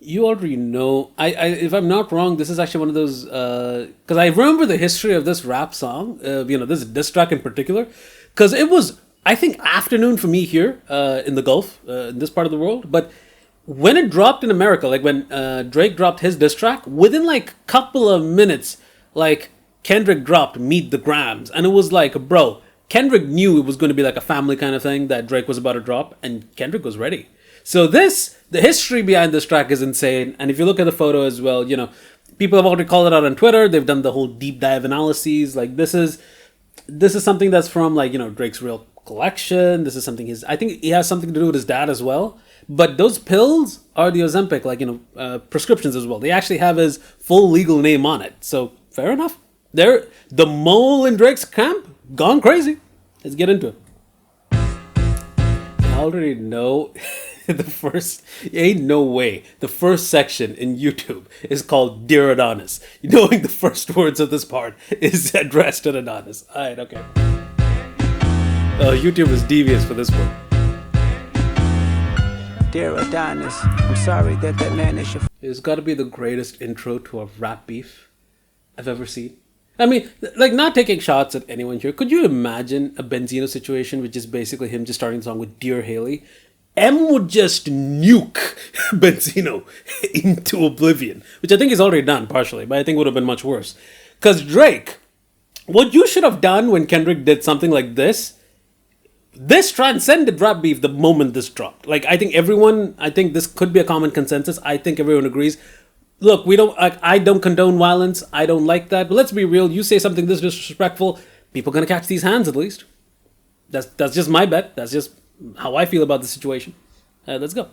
you already know. If I'm not wrong, this is actually one of those because I remember the history of this rap song. This diss track in particular, because it was I think afternoon for me here in the Gulf, in this part of the world. But when it dropped in America, like when Drake dropped his diss track, within like couple of minutes, like Kendrick dropped "Meet the Grahams," and it was like, bro, Kendrick knew it was going to be like a family kind of thing that Drake was about to drop, and Kendrick was ready. So the history behind this track is insane. And if you look at the photo as well, people have already called it out on Twitter. They've done the whole deep dive analyses. Like this is something that's from like, Drake's real collection. This is something I think he has something to do with his dad as well. But those pills are the Ozempic, like, prescriptions as well. They actually have his full legal name on it. So fair enough. The mole in Drake's camp, gone crazy. Let's get into it. I already know ain't no way the first section in YouTube is called Dear Adonis. Knowing the first words of this part is addressed to Adonis. Alright, okay. YouTube is devious for this one. Dear Adonis, I'm sorry that man is your... It's got to be the greatest intro to a rap beef I've ever seen. I mean, like, not taking shots at anyone here. Could you imagine a Benzino situation, which is basically him just starting the song with Dear Haley? M would just nuke Benzino into oblivion, which I think he's already done partially, but I think it would have been much worse. Because Drake, what you should have done when Kendrick did something like this transcended rap beef the moment this dropped. Like, I think this could be a common consensus. I think everyone agrees. Look, I don't condone violence. I don't like that. But let's be real. You say something this disrespectful, people are going to catch these hands at least. That's just my bet. That's just how I feel about the situation. Let's go.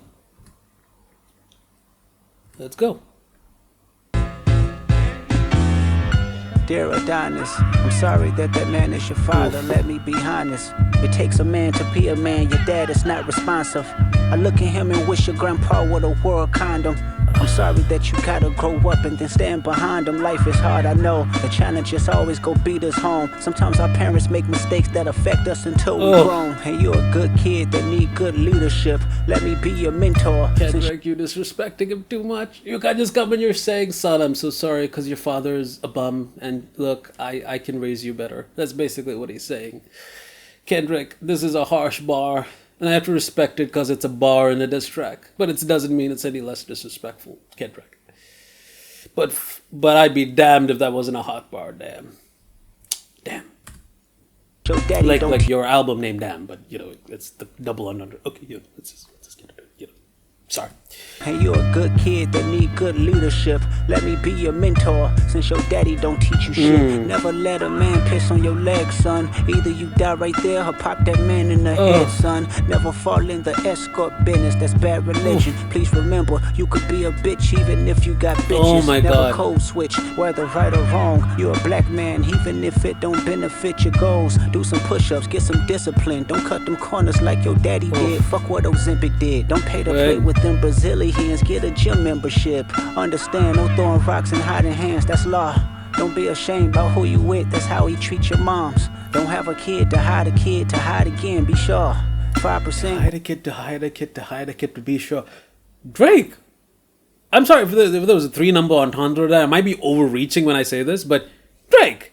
Dear Adonis, I'm sorry that man is your father. Let me be honest. It takes a man to be a man. Your dad is not responsive. I look at him and wish your grandpa would have wore a condom. I'm sorry that you gotta grow up and then stand behind them. Life is hard, I know. The challenges always go beat us home. Sometimes our parents make mistakes that affect us until we're grown. And you're a good kid that need good leadership. Let me be your mentor. Kendrick, you disrespecting him too much. You can't just come and you're saying, son, I'm so sorry because your father is a bum. And look, I can raise you better. That's basically what he's saying. Kendrick, this is a harsh bar. And I have to respect it because it's a bar in a diss track. But it doesn't mean it's any less disrespectful, Kendrick. But I'd be damned if that wasn't a hot bar, damn. Like your album name, damn, but it's the double under. Okay, let's just get into it. Sorry. Hey, you're a good kid that need good leadership. Let me be your mentor, since your daddy don't teach you shit. Never let a man piss on your leg, son. Either you die right there or pop that man in the head, son. Never fall in the escort business, that's bad religion. Please remember, you could be a bitch even if you got bitches. Oh my Never God. code switch, whether right or wrong. You're a black man, even if it don't benefit your goals. Do some push-ups, get some discipline. Don't cut them corners like your daddy did. Fuck what Ozempic did. Don't pay to play with them Brazilians, get a gym membership. Understand, no throwing rocks and hiding hands, that's law. Don't be ashamed about who you with, that's how he treat your moms. Don't have a kid to hide again, be sure. 5%. Hide a kid to be sure. Drake! I'm sorry if there was a 3-number entendre there. I might be overreaching when I say this, but Drake!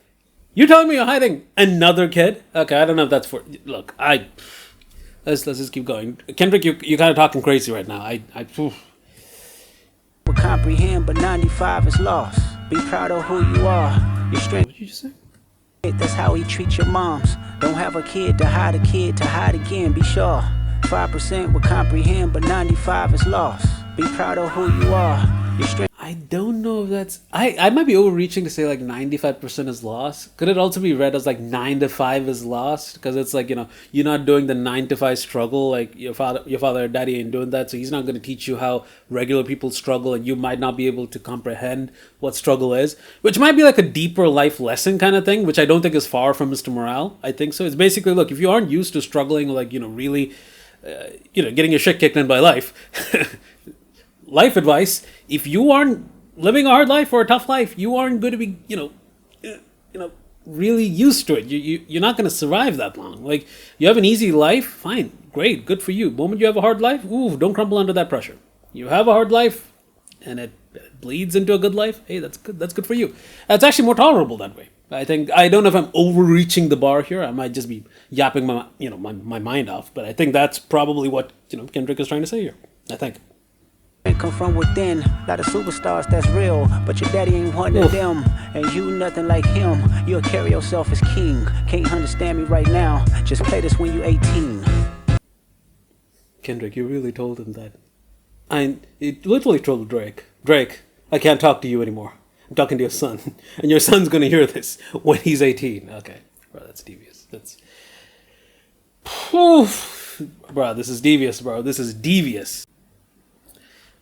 You're telling me you're hiding another kid? Okay, I don't know if that's for... Look, Let's just keep going. Kendrick, you're kind of talking crazy right now. Will comprehend, but 95 is lost. Be proud of who you are. Your strength. What did you just say? That's how he treat your moms. Don't have a kid to hide again, be sure. 5% will comprehend, but 95 is lost. Be proud of who you are. Your strength. I don't know if that's... I might be overreaching to say like 95% is lost. Could it also be read as like 9 to 5 is lost? Because it's like, you're not doing the 9 to 5 struggle. Like your father or daddy ain't doing that. So he's not going to teach you how regular people struggle. And you might not be able to comprehend what struggle is. Which might be like a deeper life lesson kind of thing. Which I don't think is far from Mr. Morale. I think so. It's basically, look, if you aren't used to struggling, like, really, getting your shit kicked in by life... Life advice: if you aren't living a hard life or a tough life, you aren't going to be, really used to it. You're not going to survive that long. Like, you have an easy life, fine, great, good for you. The moment you have a hard life, don't crumble under that pressure. You have a hard life, and it bleeds into a good life, hey, that's good. That's good for you. That's actually more tolerable that way. I don't know if I'm overreaching the bar here. I might just be yapping my mind off, but I think that's probably what Kendrick is trying to say here. I think. Come from within, lot of superstars that's real, but your daddy ain't one of them, and you nothing like him. You'll carry yourself as king. Can't understand me right now. Just play this when you 18. Kendrick, you really told him that. He literally told Drake, I can't talk to you anymore. I'm talking to your son, and your son's gonna hear this when he's 18. Okay, bro, that's devious. Bro, this is devious, bro. This is devious.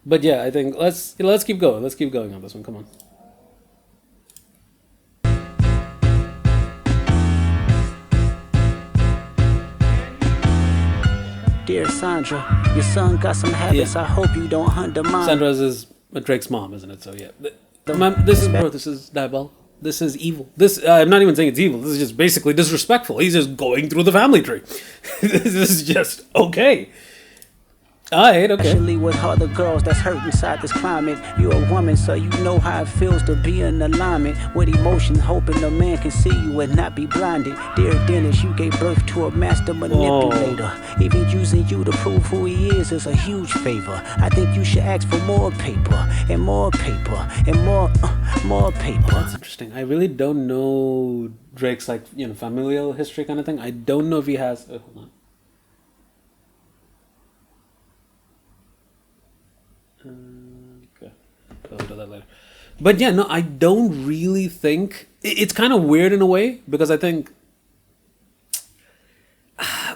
But yeah, I think let's keep going. Let's keep going on this one. Come on. Dear Sandra, your son got some habits. I hope you don't undermine. Sandra's is Drake's mom, isn't it? So yeah, this is diabolical. This is evil. I'm not even saying it's evil. This is just basically disrespectful. He's just going through the family tree. This is just okay. Okay. Especially with all the girls that's hurt inside this climate. You're a woman, so you know how it feels to be in alignment with emotions, hoping a man can see you and not be blinded. Dear Dennis, you gave birth to a master manipulator. Even using you to prove who he is a huge favor. I think you should ask for more paper and more paper and more paper. That's interesting. I really don't know Drake's familial history kind of thing. I don't know if he has. Hold on. Okay, I'll do that later. But yeah, no, I don't really think it's kind of weird in a way, because I think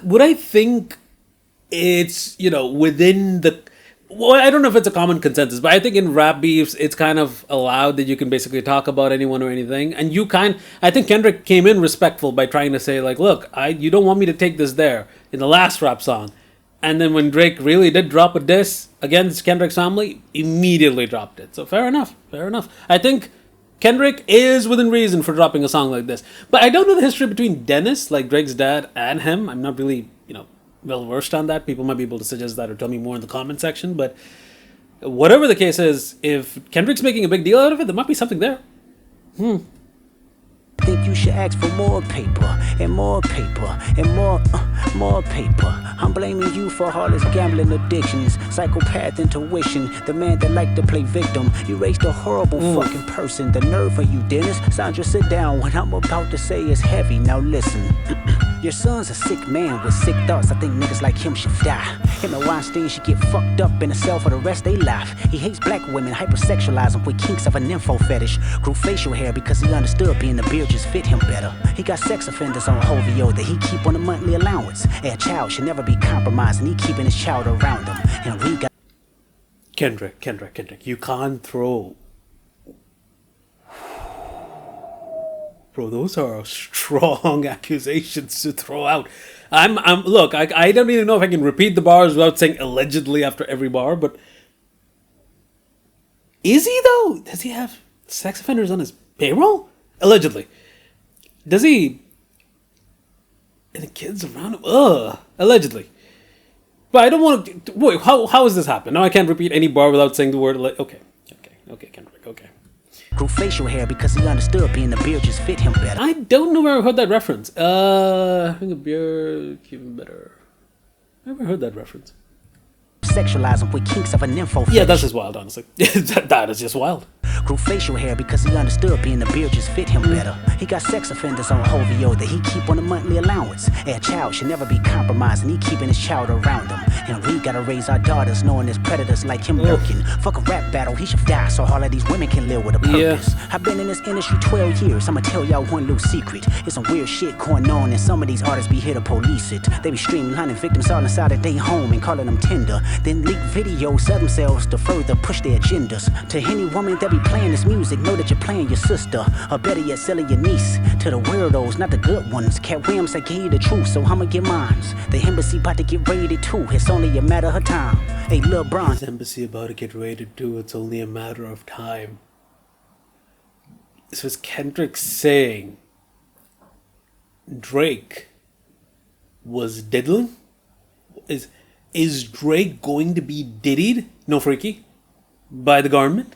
would I think it's within the I don't know if it's a common consensus, but I think in rap beefs it's kind of allowed that you can basically talk about anyone or anything, and I think Kendrick came in respectful by trying to say look, you don't want me to take this there in the last rap song. And then when Drake really did drop a diss against Kendrick's family, immediately dropped it. So fair enough. I think Kendrick is within reason for dropping a song like this. But I don't know the history between Dennis, like Drake's dad, and him. I'm not really, well versed on that. People might be able to suggest that or tell me more in the comment section. But whatever the case is, if Kendrick's making a big deal out of it, there might be something there. I think you should ask for more paper and more paper and more paper. I'm blaming you for all his gambling addictions, psychopath intuition, the man that liked to play victim. You raised a horrible fucking person. The nerve of you, Dennis. Sandra, sit down. What I'm about to say is heavy. Now listen. Your son's a sick man with sick thoughts. I think niggas like him should die. Him and Weinstein should get fucked up in a cell for the rest of their life. He hates black women, hypersexualize them with kinks of a nympho fetish. Grew facial hair because he understood being the beard just fit him better. He got sex offenders on Hovio that he keep on a monthly allowance. A child should never be compromised, and he keeping his child around him. And we got Kendrick, you can't throw. Bro, those are strong accusations to throw out. Look, I don't even know if I can repeat the bars without saying allegedly after every bar, but is he though? Does he have sex offenders on his payroll? Allegedly. Does he? And the kids around him? Allegedly. But I don't want to. Wait, how has this happened? Now I can't repeat any bar without saying the word. Okay, Kendrick. Okay. Grew facial hair because he understood being the beard just fit him better. I don't know where I heard that reference. Having a beard keep him better. I never heard that reference. Sexualize him with kinks of a nympho fetish. Yeah, that's just wild, honestly. That is just wild. Grew facial hair because he understood being the beard just fit him better. He got sex offenders on Hovio that he keep on a monthly allowance. A child should never be compromised, and he keeping his child around him. And we gotta raise our daughters knowing there's predators like him lurking. Fuck a rap battle, he should die so all of these women can live with a purpose. Yeah. I've been in this industry 12 years. I'ma tell y'all one little secret. It's some weird shit going on, and some of these artists be here to police it. They be streamlining victims all inside of their home and calling them tender. Then leak videos of themselves to further push their agendas. To any woman that be playing this music, know that you're playing your sister, or better yet, selling your niece to the weirdos, not the good ones. Cat Williams, I gave you the truth, so I'ma get mines. The embassy about to get raided too, it's only a matter of time. Hey, Lil Bron. The embassy about to get raided too, it's only a matter of time. So is Kendrick saying Drake was diddling? Is Drake going to be diddied? No, Freaky? by the government.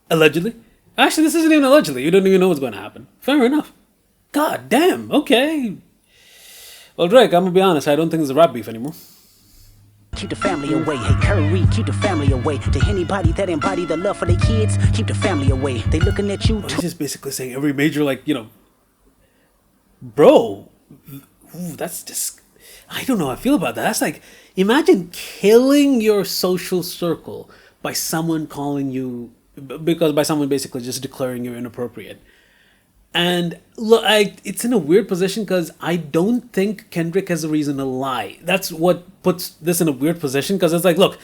Allegedly. Actually, this isn't even allegedly. You don't even know what's going to happen. Fair enough. God damn. Okay. Well, Drake, I'm going to be honest. I don't think there's a rap beef anymore. Keep the family away. Hey, Curry, keep the family away. To anybody that embody the love for their kids, keep the family away. They looking at you Well, too. he's just basically saying every major, like, you know, bro, ooh, that's just, I don't know how I feel about that. That's like, imagine killing your social circle by someone calling you, because by someone basically just declaring you're inappropriate. And look, it's in a weird position because I don't think Kendrick has a reason to lie. That's what puts this in a weird position, because it's like, look,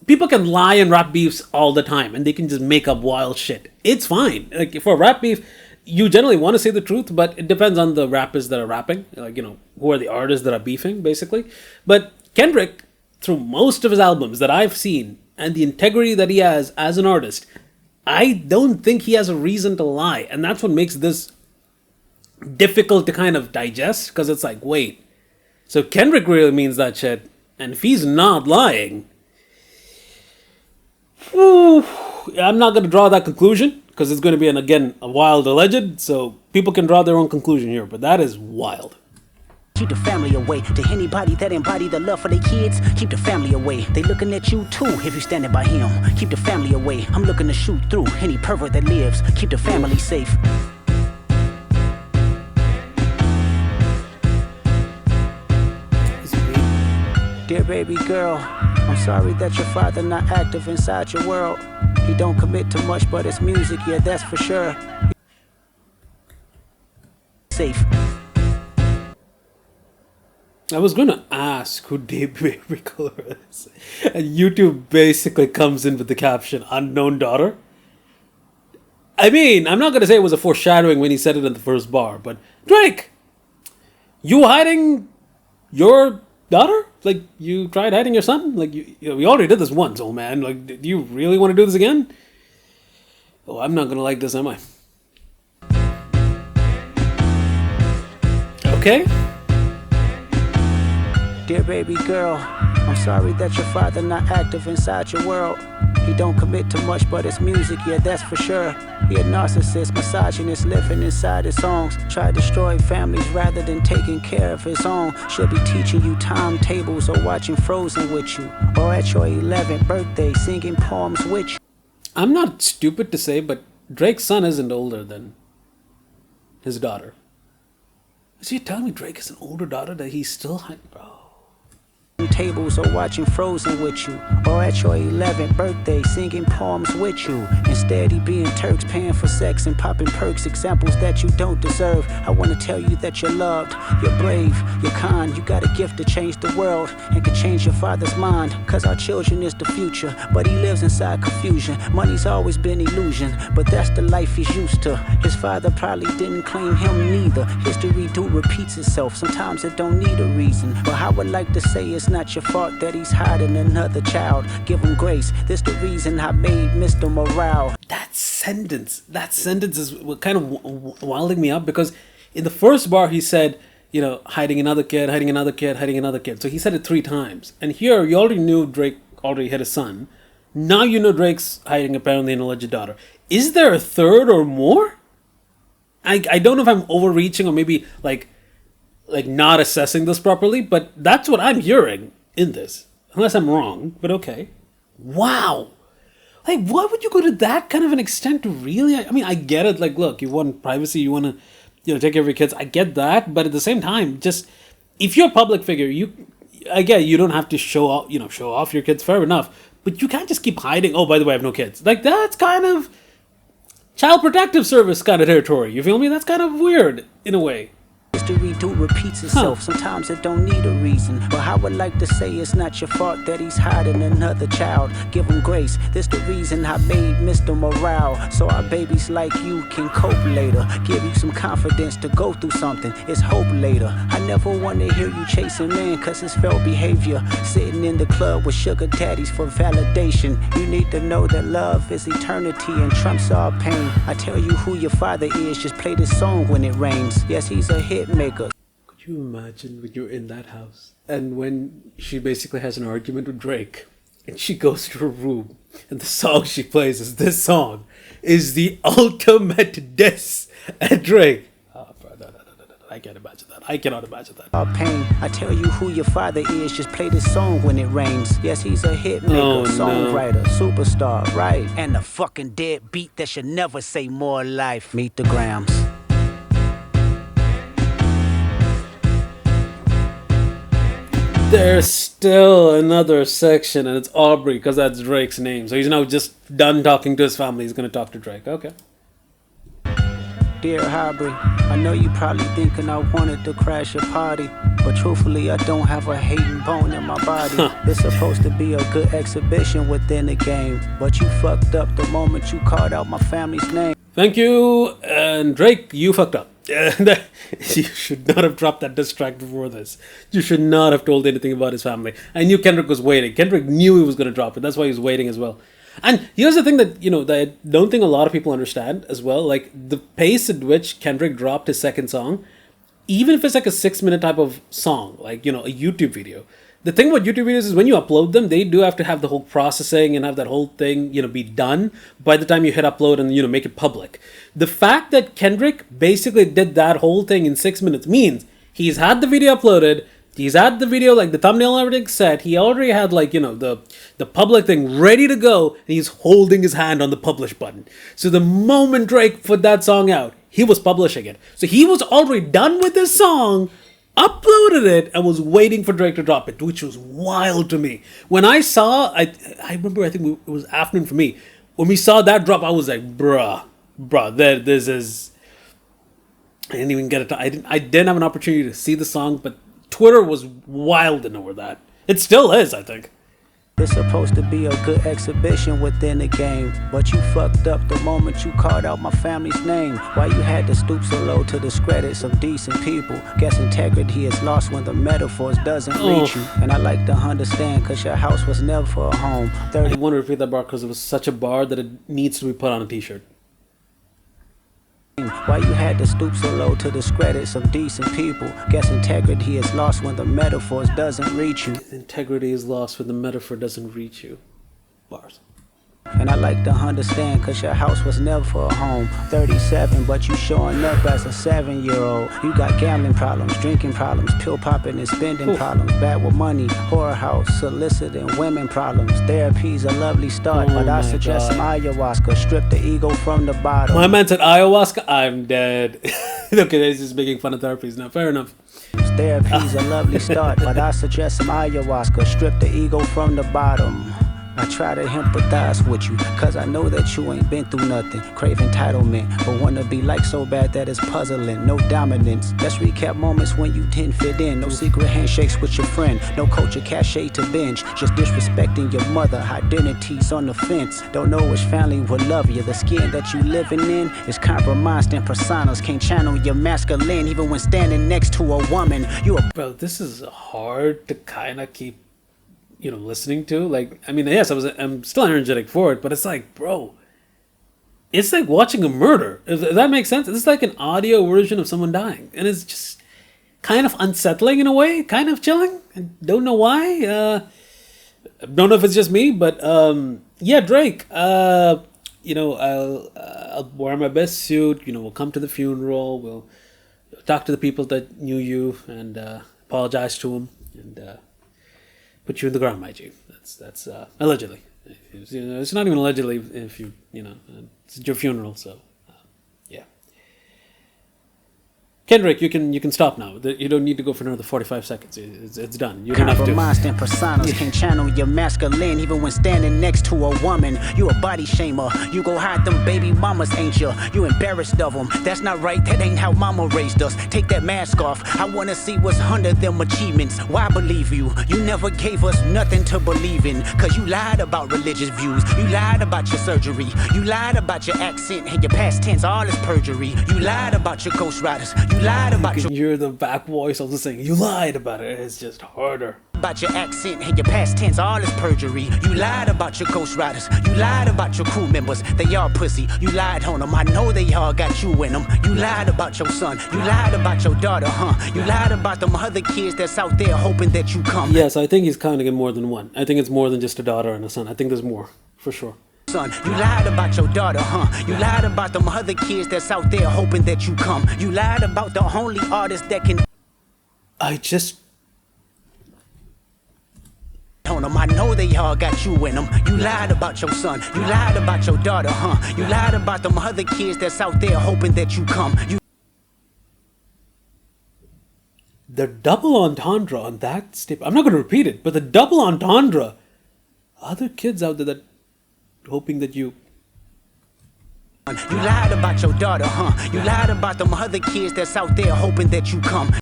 people can lie in rap beefs all the time and they can just make up wild shit. It's fine. Like, for a rap beef, you generally want to say the truth, but it depends on the rappers that are rapping. Like, you know, who are the artists that are beefing, basically. But Kendrick, through most of his albums that I've seen, and the integrity that he has as an artist, I don't think he has a reason to lie. And that's what makes this difficult to kind of digest, because it's like, wait, so Kendrick really means that shit, and if he's not lying, whew, I'm not going to draw that conclusion, because it's going to be, again, a wild alleged, so people can draw their own conclusion here, but that is wild. Keep the family away. To anybody that embody the love for their kids, keep the family away. They looking at you too if you standing by him. Keep the family away. I'm looking to shoot through any pervert that lives. Keep the family safe. Dear baby girl, I'm sorry that your father not active inside your world. He don't commit to much, but it's music, yeah, that's for sure. Safe. I was going to ask who Baby Color is, and YouTube basically comes in with the caption, unknown daughter. I mean, I'm not going to say it was a foreshadowing when he said it in the first bar, but Drake, you hiding your daughter? Like, you tried hiding your son? Like, you know, we already did this once, old man. Like, do you really want to do this again? Oh, I'm not going to like this, am I? Okay. Dear baby girl, I'm sorry that your father not active inside your world. He don't commit to much, but it's music, yeah, that's for sure. He a narcissist, misogynist, living inside his songs. Try to destroy families rather than taking care of his own. Should be teaching you timetables or watching Frozen with you. Or at your 11th birthday, singing poems with you. I'm not stupid to say, but Drake's son isn't older than his daughter. So you're telling me Drake has an older daughter that he's still hiding? Bro. Tables or watching Frozen with you, or at your 11th birthday singing poems with you. Instead he being Turks, paying for sex and popping perks, examples that you don't deserve. I want to tell you that you're loved, you're brave, you're kind. You got a gift to change the world and can change your father's mind, cause our children is the future, but he lives inside confusion. Money's always been illusion, but that's the life he's used to. His father probably didn't claim him neither. History do repeats itself, sometimes it don't need a reason. But I would like to say it's not your fault that he's hiding another child. Give him grace. This the reason I made Mr. Morale. That sentence is what kind of wilding me up, because in the first bar he said, you know, hiding another kid, hiding another kid, hiding another kid. So he said it 3 times. And here you already knew Drake already had a son. Now you know Drake's hiding apparently an alleged daughter. Is there a third or more? I don't know if I'm overreaching or maybe like not assessing this properly, but that's what I'm hearing in this. Unless I'm wrong, but okay. Wow. Like, why would you go to that kind of an extent to really? I mean, I get it. Like, look, you want privacy, you want to, you know, take care of your kids. I get that, but at the same time, just if you're a public figure, you don't have to show off your kids. Fair enough, but you can't just keep hiding. Oh, by the way, I have no kids. Like, that's kind of Child Protective Service kind of territory. You feel me? That's kind of weird in a way. History do repeats itself. Sometimes it don't need a reason. But I would like to say it's not your fault that he's hiding another child. Give him grace. This the reason I made Mr. Morale, so our babies like you can cope later. Give you some confidence to go through something. It's hope later. I never want to hear you chasing man, cause it's failed behavior. Sitting in the club with sugar daddies for validation. You need to know that love is eternity and trumps all pain. I tell you who your father is, just play this song when it rains. Yes, he's a hit maker. Could you imagine when you're in that house and when she basically has an argument with Drake and she goes to her room, and the song she plays is this song, is the ultimate diss at Drake. Oh, bro, no. I can't imagine that. I cannot imagine that. Pain. I tell you who your father is. Just play this song when it rains. Yes, he's a hit maker, songwriter, superstar, right? And a fucking dead beat that should never say more life. Meet the Grahams. There's still another section, and it's Aubrey, because that's Drake's name. So he's now just done talking to his family. He's going to talk to Drake. Okay. Dear Aubrey, I know you probably thinking I wanted to crash your party, but truthfully I don't have a hating bone in my body. It's supposed to be a good exhibition within the game, but you fucked up the moment you called out my family's name. Thank you, and Drake, you fucked up. You should not have dropped that diss track before this. You should not have told anything about his family. I knew Kendrick was waiting. Kendrick knew he was going to drop it. That's why he was waiting as well. And here's the thing that, that I don't think a lot of people understand as well. Like, the pace at which Kendrick dropped his second song, even if it's like a 6-minute type of song, like, a YouTube video. The thing about YouTube videos is when you upload them, they do have to have the whole processing and have that whole thing, be done by the time you hit upload and, make it public. The fact that Kendrick basically did that whole thing in 6 minutes means he's had the video uploaded, he's had the video, like the thumbnail and everything set, he already had like, the public thing ready to go, and he's holding his hand on the publish button. So the moment Drake put that song out, he was publishing it. So he was already done with this song, uploaded it, and was waiting for Drake to drop it, which was wild to me. When I saw, I remember, I think it was afternoon for me, when we saw that drop, I was like, bruh, this is, I didn't even get it. I didn't have an opportunity to see the song, but Twitter was wild enough over that. It still is, I think. It's supposed to be a good exhibition within the game, but you fucked up the moment you called out my family's name. Why you had to stoop so low to discredit some decent people? Guess integrity is lost when the metaphors doesn't reach you. And I like to understand, cause your house was never a home. I want to repeat that bar because it was such a bar that it needs to be put on a t-shirt. Why you had to stoop so low to discredit some decent people? Guess integrity is lost when the metaphors doesn't reach you. Integrity is lost when the metaphor doesn't reach you. Bars. And I like to understand, cause your house was never a home. 37, but you showing up as a 7-year-old. You got gambling problems, drinking problems, pill popping and spending problems, bad with money, whorehouse, soliciting women problems. Therapy's a lovely start, but I suggest some ayahuasca, strip the ego from the bottom. My man said ayahuasca, I'm dead. Okay, he's just making fun of therapies now, fair enough. Therapy's a lovely start, but I suggest some ayahuasca, strip the ego from the bottom. I try to empathize with you, cause I know that you ain't been through nothing. Crave entitlement, but wanna be like so bad that it's puzzling. No dominance. Let's recap moments when you didn't fit in. No secret handshakes with your friend. No culture cachet to binge. Just disrespecting your mother. Identities on the fence. Don't know which family will love you. The skin that you living in is compromised in personas. Can't channel your masculine even when standing next to a woman. Bro, this is hard to kind of keep listening to. Like, I mean, yes, I'm still energetic for it, but it's like, bro, it's like watching a murder. If that makes sense. It's like an audio version of someone dying, and it's just kind of unsettling in a way, kind of chilling. I don't know why. Don't know if it's just me, but yeah, Drake. I'll wear my best suit. We'll come to the funeral. We'll talk to the people that knew you and apologize to them and. Put you in the ground, my G. That's allegedly. It's not even allegedly if it's your funeral. So, yeah. Kendrick, you can stop now. You don't need to go for another 45 seconds. It's done. You don't have to. Compromised in personas can channel your masculine even when standing next to a woman. You a body shamer. You go hide them baby mamas, ain't you? You embarrassed of them. That's not right. That ain't how mama raised us. Take that mask off. I wanna see what's under them achievements. Why believe you? You never gave us nothing to believe in. Cause you lied about religious views. You lied about your surgery. You lied about your accent and your past tense. All is perjury. You lied about your ghostwriters. You lied about you can hear the back voice also saying, you lied about it. It's just harder. about your accent and your past tense, all is perjury. You lied about your ghost riders. You lied about your crew members. They all pussy. You lied on them. I know they all got you in them. You lied about your son. You lied about your daughter, huh? You lied about them other kids that's out there hoping that you come. Yes, I think he's counting in more than one. I think it's more than just a daughter and a son. I think there's more, for sure. Son, you lied about your daughter, huh? You lied about them other kids that's out there hoping that you come. You lied about the only artist that can. On them, I know they all got you in them. You lied about your son. You lied about your daughter, huh? You lied about them other kids that's out there hoping that you come. The double entendre on that statement. I'm not going to repeat it, but the double entendre. Other kids out there that hoping that you. You lied about your daughter, huh? You lied about them other kids that's out there hoping that you come.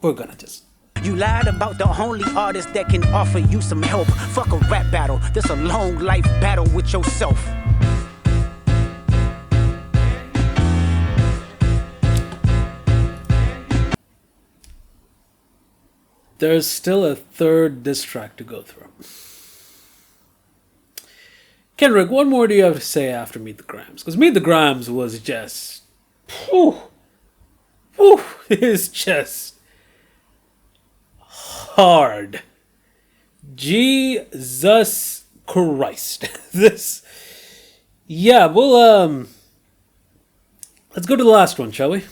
We're gonna just. You lied about the only artist that can offer you some help. Fuck a rap battle. This a long life battle with yourself. There's still a third diss track to go through. Kendrick, what more do you have to say after Meet the Grahams? Because Meet the Grahams was just... it's just... hard. Jesus Christ. This... Yeah, well, let's go to the last one, shall we?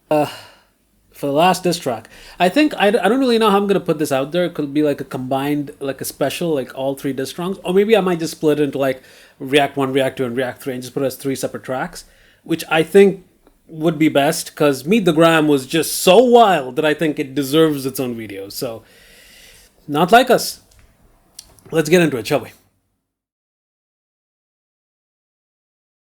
For the last diss track. I think, I don't really know how I'm going to put this out there. It could be like a combined, like a special, like all three diss tracks. Or maybe I might just split it into like React 1, React 2, and React 3 and just put it as 3 separate tracks. Which I think would be best because Meet the Graham was just so wild that I think it deserves its own video. So, not like us. Let's get into it, shall we?